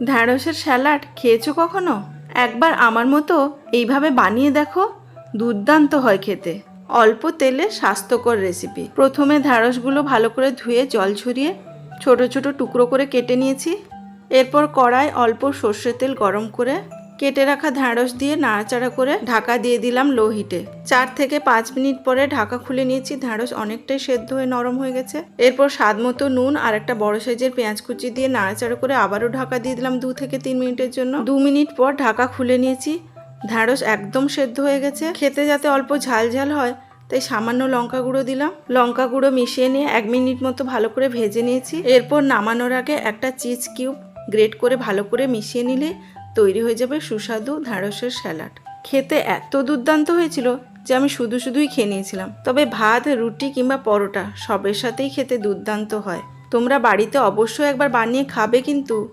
ঢ্যাঁড়সের salad খেয়েছো কখনো? একবার আমার মতো এইভাবে বানিয়ে দেখো, দুর্দান্ত হয় খেতে। অল্প তেলে স্বাস্থ্যকর রেসিপি। প্রথমে ঢ্যাঁড়সগুলো ভালো করে ধুয়ে জল ঝরিয়ে ছোট ছোট টুকরো করে কেটে নিয়েছি। এরপর কড়ায় অল্প সর্ষের তেল গরম করে কেটে রাখা ঢ্যাঁড়স দিয়ে নাড়াচাড়া করে ঢাকা দিয়ে দিলাম লো হিটে। 4 থেকে 5 মিনিট পরে ঢাকা খুলে নিয়েছি। ঢ্যাঁড়স অনেকটাই সেদ্ধ হয়ে নরম হয়ে গেছে। এরপর স্বাদ মতো নুন আর একটা বড় সাইজের পেঁয়াজ কুচি দিয়ে নাড়াচাড়া করে আবারও ঢাকা দিয়ে দিলাম 2 থেকে 3 মিনিটের জন্য। 2 মিনিট পর ঢাকা খুলে নিয়েছি। ঢ্যাঁড়স একদম সেদ্ধ হয়ে গেছে। খেতে যাতে অল্প ঝাল ঝাল হয় তাই সামান্য লঙ্কা গুঁড়ো দিলাম। লঙ্কা গুঁড়ো মিশিয়ে নিয়ে 1 মিনিট মতো ভালো করে ভেজে নিয়েছি। এরপর নামানোর আগে একটা চিজ কিউব গ্রেট করে ভালো করে মিশিয়ে নিলে তৈরি হয়ে যাবে সুস্বাদু ঢ্যাঁড়সের স্যালাড। খেতে এত দুর্দান্ত হয়েছিল যে আমি শুধুই খেয়ে নিয়েছিলাম। তবে ভাত, রুটি কিংবা পরোটা সবের সাথেই খেতে দুর্দান্ত হয়। তোমরা বাড়িতে অবশ্যই একবার বানিয়ে খাবে কিন্তু।